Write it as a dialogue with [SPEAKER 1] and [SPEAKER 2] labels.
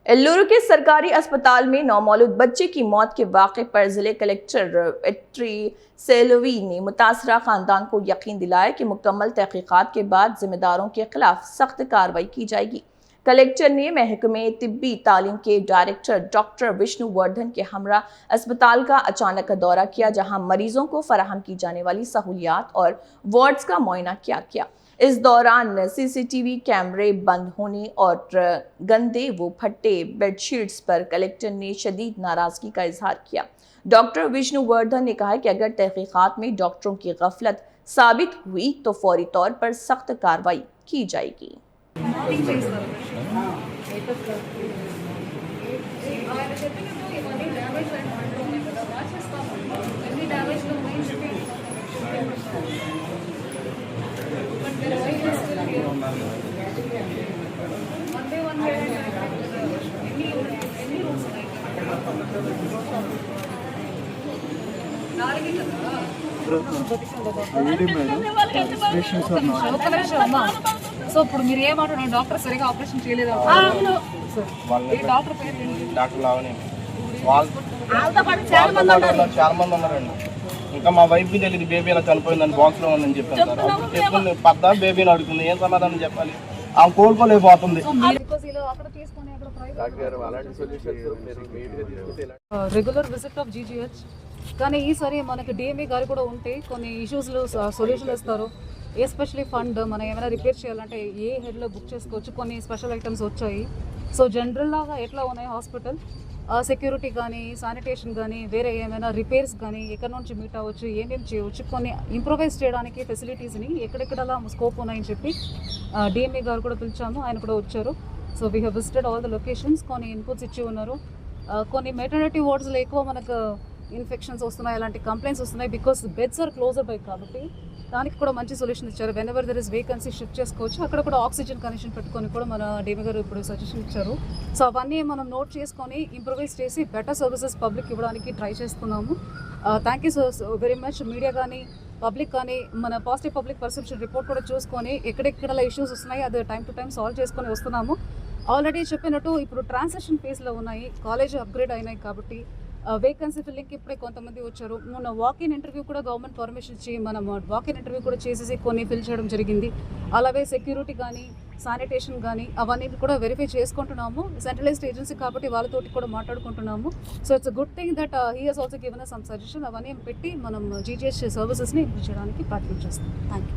[SPEAKER 1] एल्लुरु के सरकारी अस्पताल में नौमौलूद बच्चे की मौत के वाक़े पर जिले कलेक्टर एट्री सेलोवी ने मुतासरा खानदान को यकीन दिलाया कि मुकम्मल तहकीकात के बाद जिम्मेदारों के खिलाफ सख्त कार्रवाई की जाएगी। कलेक्टर ने महकमे तिब्बी तालीम के डायरेक्टर डॉक्टर विष्णु वर्धन के हमरा अस्पताल का अचानक दौरा किया, जहां मरीजों को फराहम की जाने वाली सहूलियात और वार्ड्स का मुआयना किया। इस दौरान सीसीटीवी कैमरे बंद होने और गंदे व फटे बेडशीट्स पर कलेक्टर ने शदीद नाराजगी का इजहार किया। डॉक्टर विष्णु वर्धन ने कहा कि अगर तहकीकात में डॉक्टरों की गफलत साबित हुई तो फौरी तौर पर सख्त कार्रवाई की जाएगी।
[SPEAKER 2] సో ఇప్పుడు మీరు ఏమంటున్నారు? డాక్టర్ సరిగా ఆపరేషన్ చేయలేదు. డాక్టర్ పేరు ఏంటి?
[SPEAKER 3] డాక్టర్ లావణి. చాలా మంది ఉన్నారండి. ఇంకా మా వైఫ్ కి తెలియదు బేబీ ఇలా చనిపోయిందని బాక్స్ లో ఉందని చెప్పాను సార్. అప్పుడు చెప్తుంది పద్దా బేబీని అడుగుతుంది, ఏం సమాధానం చెప్పాలి? ఆమె కోలుకోలేకపోతుంది.
[SPEAKER 2] రెగ్యులర్ విజిట్ ఆఫ్ జీజీహెచ్, కానీ ఈసారి మనకి డిఎంఏ గారు కూడా ఉంటే కొన్ని ఇష్యూస్లో సొల్యూషన్ ఇస్తారు. ఎస్పెషలీ ఫండ్ మనం ఏమైనా రిపేర్ చేయాలంటే ఏ హెడ్లో బుక్ చేసుకోవచ్చు, కొన్ని స్పెషల్ ఐటమ్స్ వచ్చాయి. సో జనరల్ లాగా ఎట్లా ఉన్నాయి హాస్పిటల్, సెక్యూరిటీ కానీ శానిటేషన్ కానీ వేరే ఏమైనా రిపేర్స్ కానీ ఎక్కడి నుంచి మీట్ అవ్వచ్చు, ఏమేమి చేయవచ్చు, కొన్ని ఇంప్రూవైజ్ చేయడానికి ఫెసిలిటీస్ని ఎక్కడెక్కడలా స్కోప్ ఉన్నాయని చెప్పి డిఎంఏ గారు కూడా పిలిచాము, ఆయన కూడా వచ్చారు. So we have visited all the locations, కొన్ని ఇన్పుట్స్ ఇచ్చి ఉన్నారు. కొన్ని మెటర్నిటీ వార్డ్స్లో ఎక్కువ మనకు ఇన్ఫెక్షన్స్ వస్తున్నాయి, అలాంటి కంప్లైంట్స్ వస్తున్నాయి. Because beds are closer by కాబట్టి దానికి కూడా మంచి సొల్యూషన్ ఇచ్చారు. Whenever there is vacancy shift చేసుకోవచ్చు. అక్కడ కూడా ఆక్సిజన్ కనెక్షన్ పెట్టుకొని కూడా మన డిఎంఏ గారు ఇప్పుడు సజెషన్ ఇచ్చారు. సో అవన్నీ మనం నోట్ చేసుకొని ఇంప్రూవైజ్ చేసి బెటర్ సర్వీసెస్ పబ్లిక్ ఇవ్వడానికి ట్రై చేస్తున్నాము. Thank you so very much. Media కానీ పబ్లిక్ కానీ మన పాజిటివ్ పబ్లిక్ పర్సెప్షన్ రిపోర్ట్ కూడా చూసుకొని ఎక్కడెక్కడ ఇష్యూస్ వస్తున్నాయి అది టైం టు టైం సాల్వ్ చేసుకొని వస్తున్నాము. ఆల్రెడీ చెప్పినట్టు ఇప్పుడు ట్రాన్సాక్షన్ ఫేజ్లో ఉన్నాయి, కాలేజ్ అప్గ్రేడ్ అయినాయి కాబట్టి వేకెన్సీ ఫిల్లింగ్కి ఇప్పుడే కొంతమంది వచ్చారు. మొన్న వాకిన్ ఇంటర్వ్యూ కూడా గవర్నమెంట్ పర్మిషన్ ఇచ్చి మనం వాకిన్ ఇంటర్వ్యూ కూడా చేసేసి కొన్ని ఫిల్ చేయడం జరిగింది. అలాగే సెక్యూరిటీ కానీ శానిటేషన్ కానీ అవన్నీ కూడా వెరిఫై చేసుకుంటున్నాము. సెంట్రలైజ్డ్ ఏజెన్సీ కాబట్టి వాళ్ళతోటి కూడా మాట్లాడుకుంటున్నాము. So it's good thing that he has also given some suggestion. అవన్నీ పెట్టి మనం జీజీహెచ్ సర్వీసెస్ని ఇంప్రూవ్ చేయడానికి ప్రయత్నం చేస్తాం. Thank you.